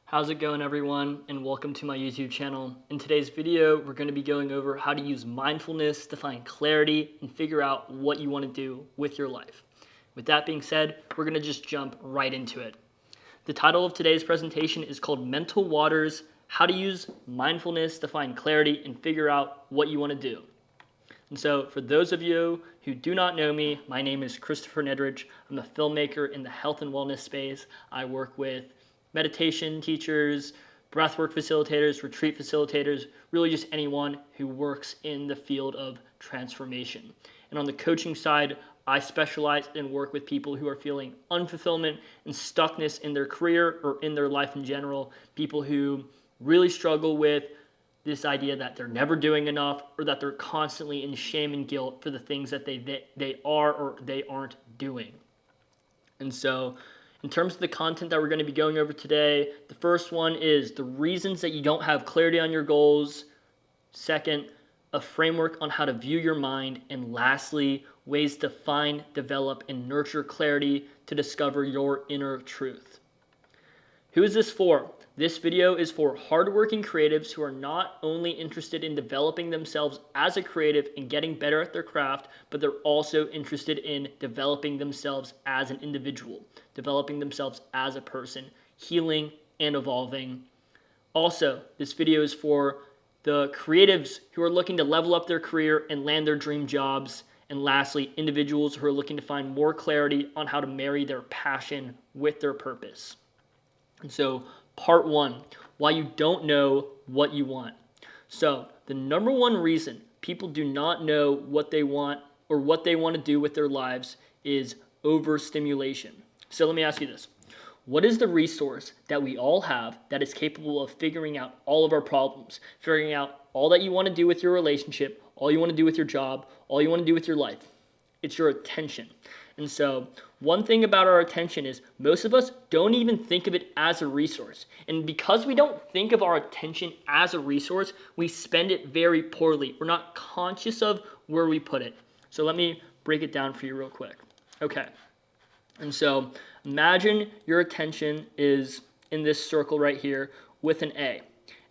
How's it going, everyone, and welcome to my YouTube channel. In today's video, we're going to be going over how to use mindfulness to find clarity and figure out what you want to do with your life. With that being said, we're going to just jump right into it. The title of today's presentation is called Mental Waters: How to Use Mindfulness to Find Clarity and Figure Out What You Want to Do. And so for those of you who do not know me, my name is Christopher Nedridge. I'm a filmmaker in the health and wellness space. I work with meditation teachers, breathwork facilitators, retreat facilitators, really just anyone who works in the field of transformation. And on the coaching side, I specialize and work with people who are feeling unfulfillment and stuckness in their career or in their life in general, people who really struggle with this idea that they're never doing enough or that they're constantly in shame and guilt for the things that they are or they aren't doing. And so in terms of the content that we're going to be going over today, the first one is the reasons that you don't have clarity on your goals. Second, a framework on how to view your mind. And lastly, ways to find, develop, and nurture clarity to discover your inner truth. Who is this for? This video is for hardworking creatives who are not only interested in developing themselves as a creative and getting better at their craft, but they're also interested in developing themselves as an individual, developing themselves as a person, healing and evolving. Also, this video is for the creatives who are looking to level up their career and land their dream jobs. And lastly, individuals who are looking to find more clarity on how to marry their passion with their purpose. And so, part one, why you don't know what you want. So, the number one reason people do not know what they want or what they want to do with their lives is overstimulation. So let me ask you this. What is the resource that we all have that is capable of figuring out all of our problems, figuring out all that you want to do with your relationship, all you want to do with your job, all you want to do with your life? It's your attention. And so one thing about our attention is most of us don't even think of it as a resource. And because we don't think of our attention as a resource, we spend it very poorly. We're not conscious of where we put it. So let me break it down for you real quick. Okay. And so imagine your attention is in this circle right here with an A.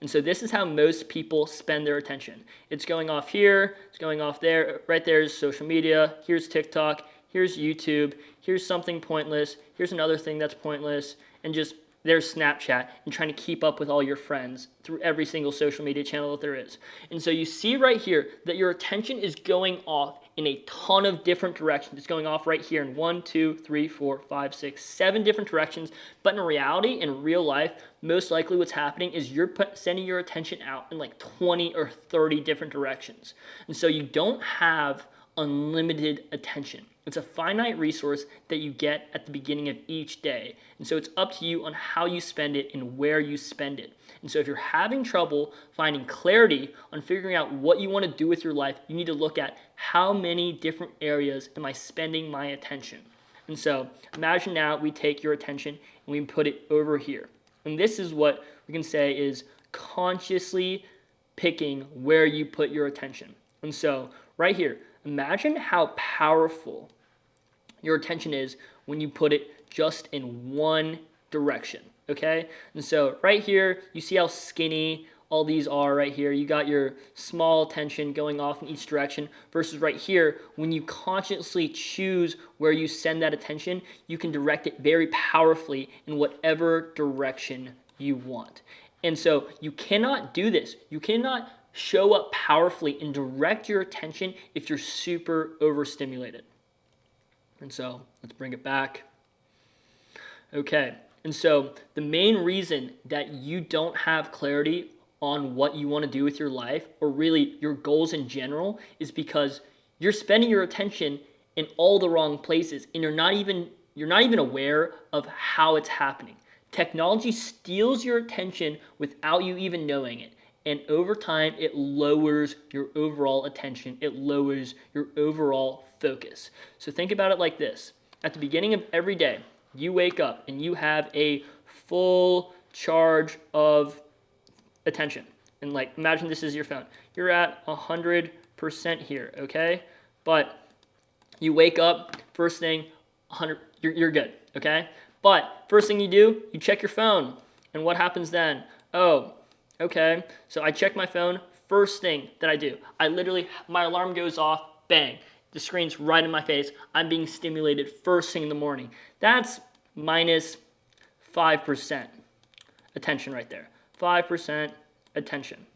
And so this is how most people spend their attention. It's going off here, it's going off there. Right there is social media. Here's TikTok. Here's YouTube, here's something pointless, here's another thing that's pointless, and just there's Snapchat and trying to keep up with all your friends through every single social media channel that there is. And so you see right here that your attention is going off in a ton of different directions. It's going off right here in 1, 2, 3, 4, 5, 6, 7 different directions. But in reality, in real life, most likely what's happening is you're sending your attention out in like 20 or 30 different directions. And so you don't have unlimited attention. It's a finite resource that you get at the beginning of each day. And so it's up to you on how you spend it and where you spend it. And so if you're having trouble finding clarity on figuring out what you want to do with your life, you need to look at how many different areas am I spending my attention. And so imagine now we take your attention and we put it over here. And this is what we can say is consciously picking where you put your attention. And so right here, imagine how powerful your attention is when you put it just in one direction, okay? And so right here, you see how skinny all these are right here. You got your small attention going off in each direction versus right here, when you consciously choose where you send that attention, you can direct it very powerfully in whatever direction you want. And so you cannot do this. You cannot show up powerfully and direct your attention if you're super overstimulated. And so let's bring it back. Okay, and so the main reason that you don't have clarity on what you want to do with your life, or really your goals in general, is because you're spending your attention in all the wrong places and you're not even aware of how it's happening. Technology steals your attention without you even knowing it. And over time, it lowers your overall attention. It lowers your overall focus. So think about it like this. At the beginning of every day, you wake up and you have a full charge of attention. And like, imagine this is your phone. You're at 100% here, okay? But you wake up, first thing, 100, you're good, okay? But first thing you do, you check your phone. And what happens then? Oh, okay. So I check my phone. First thing that I do, my alarm goes off, bang. The screen's right in my face. I'm being stimulated first thing in the morning. That's minus 5% attention right there. 5% attention.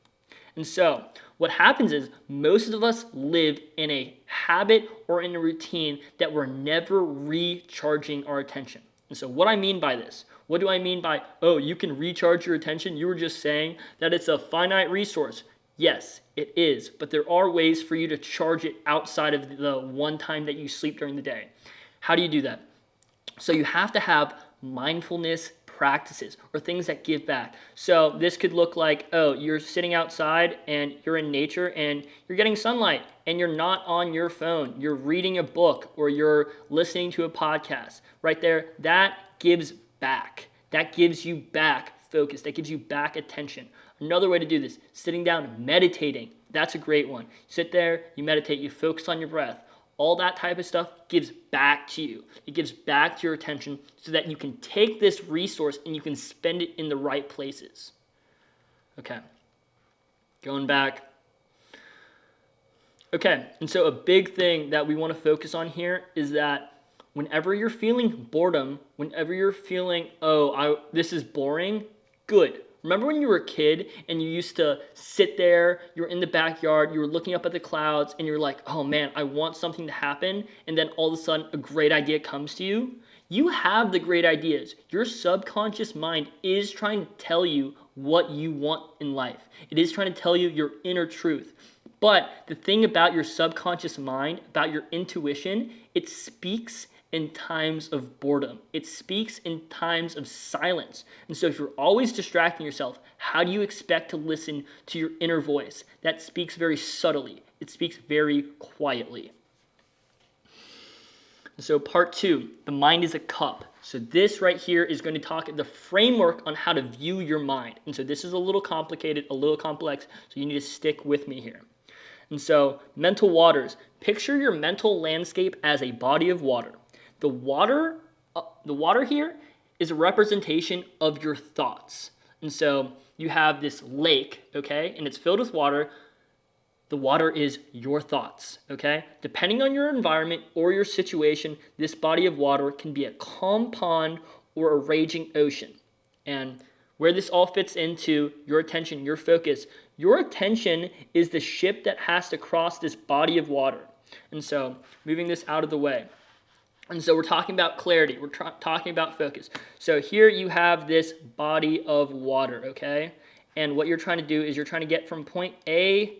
And so what happens is most of us live in a habit or in a routine that we're never recharging our attention. And so what I mean by this, what do I mean by, oh, you can recharge your attention? You were just saying that it's a finite resource. Yes, it is, but there are ways for you to charge it outside of the one time that you sleep during the day. How do you do that? So you have to have mindfulness practices or things that give back. So this could look like, oh, you're sitting outside and you're in nature and you're getting sunlight and you're not on your phone. You're reading a book or you're listening to a podcast. Right there, that gives back. That gives you back focus. That gives you back attention. Another way to do this, sitting down, meditating. That's a great one. Sit there, you meditate, you focus on your breath. All that type of stuff gives back to you. It gives back to your attention so that you can take this resource and you can spend it in the right places. Okay, going back. Okay, and so a big thing that we want to focus on here is that whenever you're feeling boredom, whenever you're feeling, this is boring, good. Remember when you were a kid and you used to sit there, you were in the backyard, you were looking up at the clouds, and you're like, oh man, I want something to happen, and then all of a sudden a great idea comes to you? You have the great ideas. Your subconscious mind is trying to tell you what you want in life. It is trying to tell you your inner truth. But the thing about your subconscious mind, about your intuition, it speaks in times of boredom. It speaks in times of silence. And so if you're always distracting yourself, how do you expect to listen to your inner voice? That speaks very subtly. It speaks very quietly. And so part 2, the mind is a cup. So this right here is going to talk the framework on how to view your mind. And so this is a little complicated, a little complex, so you need to stick with me here. And so mental waters. Picture your mental landscape as a body of water. The water here is a representation of your thoughts. And so you have this lake, okay, and it's filled with water. The water is your thoughts, okay? Depending on your environment or your situation, this body of water can be a calm pond or a raging ocean. And where this all fits into your attention, your focus is the ship that has to cross this body of water. And so moving this out of the way. And so we're talking about clarity. We're talking about focus. So here you have this body of water, okay? And what you're trying to do is you're trying to get from point A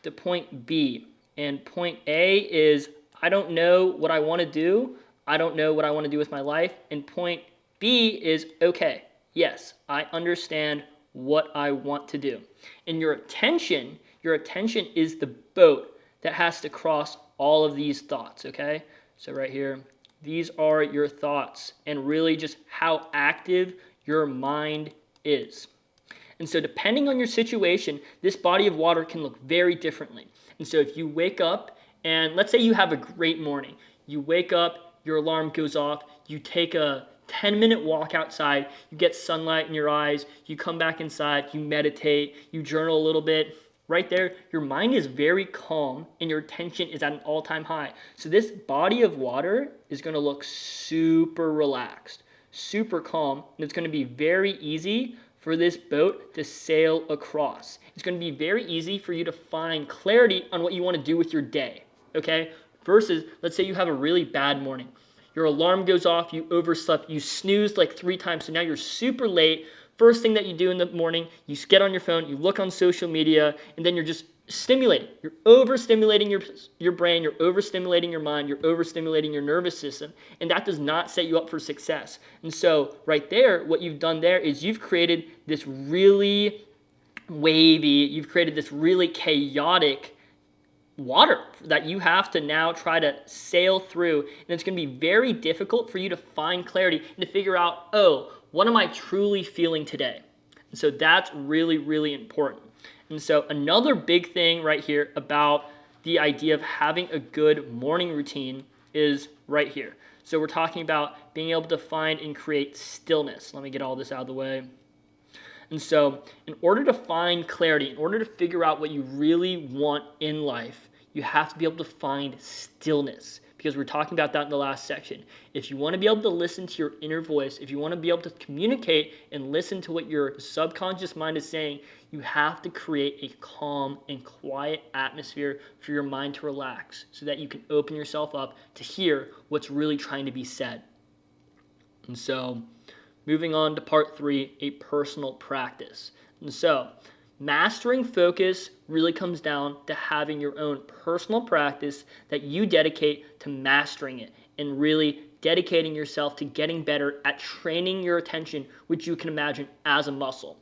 to point B. And point A is, I don't know what I want to do. I don't know what I want to do with my life. And point B is, okay, yes, I understand what I want to do. And your attention is the boat that has to cross all of these thoughts, okay? So right here, these are your thoughts and really just how active your mind is. And so depending on your situation, this body of water can look very differently. And so if you wake up and let's say you have a great morning. You wake up, your alarm goes off, you take a 10-minute walk outside, you get sunlight in your eyes, you come back inside, you meditate, you journal a little bit. Right there, your mind is very calm and your attention is at an all-time high. So this body of water is going to look super relaxed, super calm, and it's going to be very easy for this boat to sail across. It's going to be very easy for you to find clarity on what you want to do with your day, okay? Versus, let's say you have a really bad morning. Your alarm goes off, you overslept, you snoozed like 3 times, so now you're super late. First thing that you do in the morning, you get on your phone, you look on social media, and then you're just stimulating. You're overstimulating your brain, you're overstimulating your mind, you're overstimulating your nervous system, and that does not set you up for success. And so right there, what you've done there is you've created this really wavy, you've created this really chaotic water that you have to now try to sail through, and it's going to be very difficult for you to find clarity and to figure out, oh, what am I truly feeling today? And so that's really, really important. And so another big thing right here about the idea of having a good morning routine is right here. So we're talking about being able to find and create stillness. Let me get all this out of the way. And so in order to find clarity, in order to figure out what you really want in life, you have to be able to find stillness, because we're talking about that in the last section. If you want to be able to listen to your inner voice, if you want to be able to communicate and listen to what your subconscious mind is saying, you have to create a calm and quiet atmosphere for your mind to relax so that you can open yourself up to hear what's really trying to be said. And so, moving on to part 3, a personal practice. And so, mastering focus really comes down to having your own personal practice that you dedicate to mastering it and really dedicating yourself to getting better at training your attention, which you can imagine as a muscle.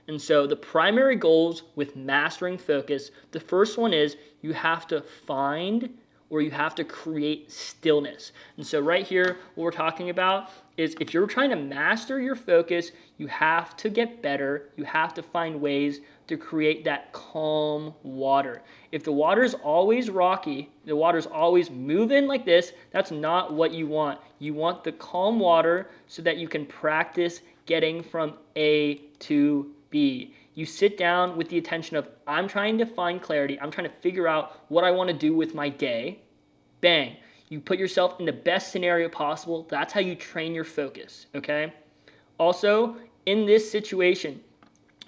And so the primary goals with mastering focus, the first one is you have to find or you have to create stillness. And so right here, what we're talking about is if you're trying to master your focus, you have to get better. You have to find ways to create that calm water. If the water's always rocky, the water's always moving like this, that's not what you want. You want the calm water so that you can practice getting from A to B. You sit down with the intention of, I'm trying to find clarity. I'm trying to figure out what I want to do with my day. Bang. You put yourself in the best scenario possible. That's how you train your focus, okay? Also, in this situation,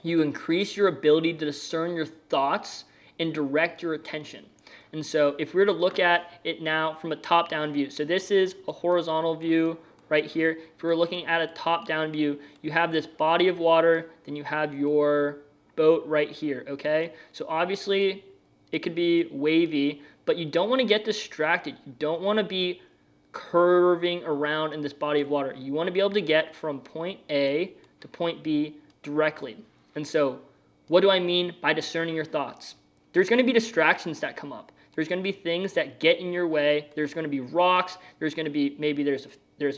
you increase your ability to discern your thoughts and direct your attention. And so if we were to look at it now from a top-down view, so this is a horizontal view right here. If we were looking at a top-down view, you have this body of water, then you have your boat right here, okay? So obviously, it could be wavy, but you don't want to get distracted. You don't want to be curving around in this body of water. You want to be able to get from point A to point B directly. And so, what do I mean by discerning your thoughts? There's going to be distractions that come up. There's going to be things that get in your way. There's going to be rocks. There's going to be, maybe there's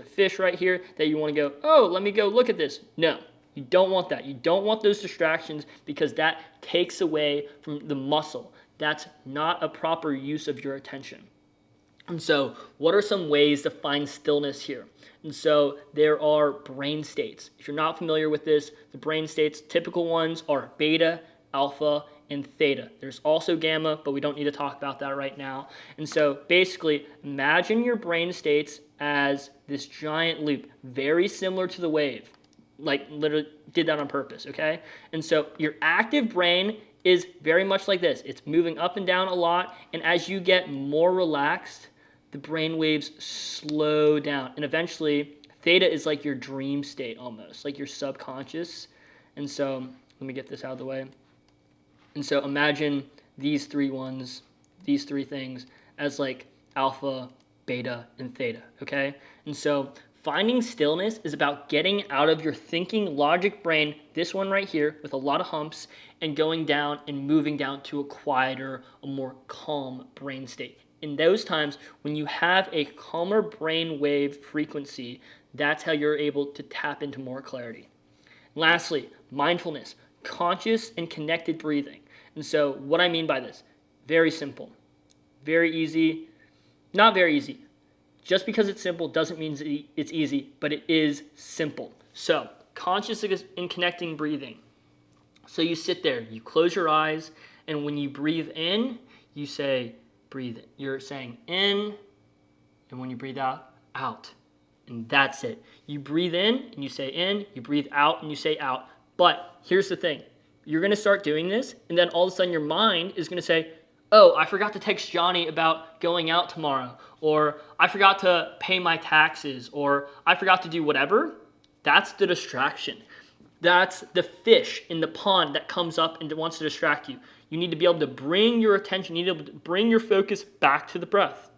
a fish right here that you want to go, oh, let me go look at this. No, you don't want that. You don't want those distractions because that takes away from the muscle. That's not a proper use of your attention. And so, what are some ways to find stillness here? And so, there are brain states. If you're not familiar with this, the brain states, typical ones are beta, alpha, and theta. There's also gamma, but we don't need to talk about that right now. And so, basically, imagine your brain states as this giant loop, very similar to the wave. Like, literally did that on purpose, okay? And so, your active brain is very much like this. It's moving up and down a lot, and as you get more relaxed, the brain waves slow down. And eventually, theta is like your dream state almost, like your subconscious. And so, let me get this out of the way. And so, imagine these three things as like alpha, beta, and theta, okay? And so, finding stillness is about getting out of your thinking logic brain, this one right here with a lot of humps, and going down and moving down to a quieter, a more calm brain state. In those times, when you have a calmer brain wave frequency, that's how you're able to tap into more clarity. Lastly, mindfulness, conscious and connected breathing. And so what I mean by this, very simple, very easy, not very easy. Just because it's simple doesn't mean it's easy, but it is simple. So, conscious and connecting breathing. So you sit there, you close your eyes, and when you breathe in, you say, breathe in. You're saying in, and when you breathe out, out. And that's it. You breathe in, and you say in, you breathe out, and you say out. But here's the thing. You're going to start doing this, and then all of a sudden your mind is going to say, oh, I forgot to text Johnny about going out tomorrow, or I forgot to pay my taxes, or I forgot to do whatever. That's the distraction. That's the fish in the pond that comes up and wants to distract you. You need to be able to bring your attention, you need to be able to bring your focus back to the breath.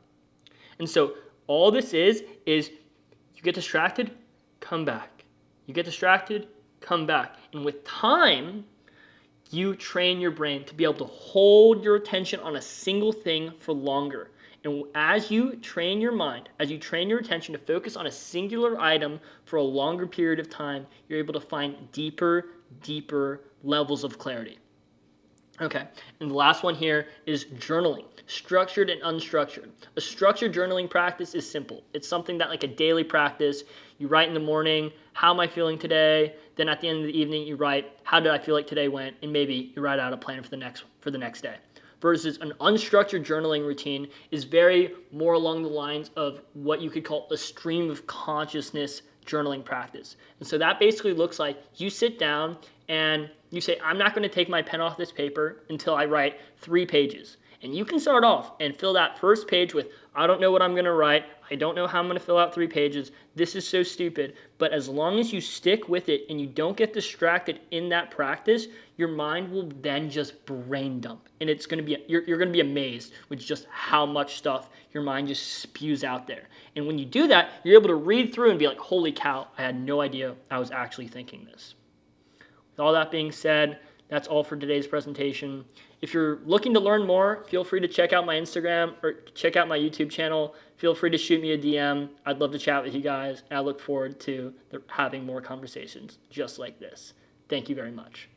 And so all this is you get distracted, come back. You get distracted, come back. And with time, you train your brain to be able to hold your attention on a single thing for longer. And as you train your mind, as you train your attention to focus on a singular item for a longer period of time, you're able to find deeper levels of clarity. Okay, and the last one here is journaling, structured and unstructured. A structured journaling practice is simple. It's something that, like a daily practice, you write in the morning, how am I feeling today? Then at the end of the evening, you write, how did I feel like today went? And maybe you write out a plan for the next day. Versus an unstructured journaling routine is very more along the lines of what you could call a stream of consciousness journaling practice. And so that basically looks like you sit down and you say, I'm not going to take my pen off this paper until I write 3 pages. And you can start off and fill that first page with, I don't know what I'm going to write. I don't know how I'm going to fill out 3 pages. This is so stupid. But as long as you stick with it and you don't get distracted in that practice, your mind will then just brain dump. And it's going to be, you're going to be amazed with just how much stuff your mind just spews out there. And when you do that, you're able to read through and be like, holy cow, I had no idea I was actually thinking this. With all that being said, that's all for today's presentation. If you're looking to learn more, feel free to check out my Instagram or check out my YouTube channel. Feel free to shoot me a DM. I'd love to chat with you guys, and I look forward to having more conversations just like this. Thank you very much.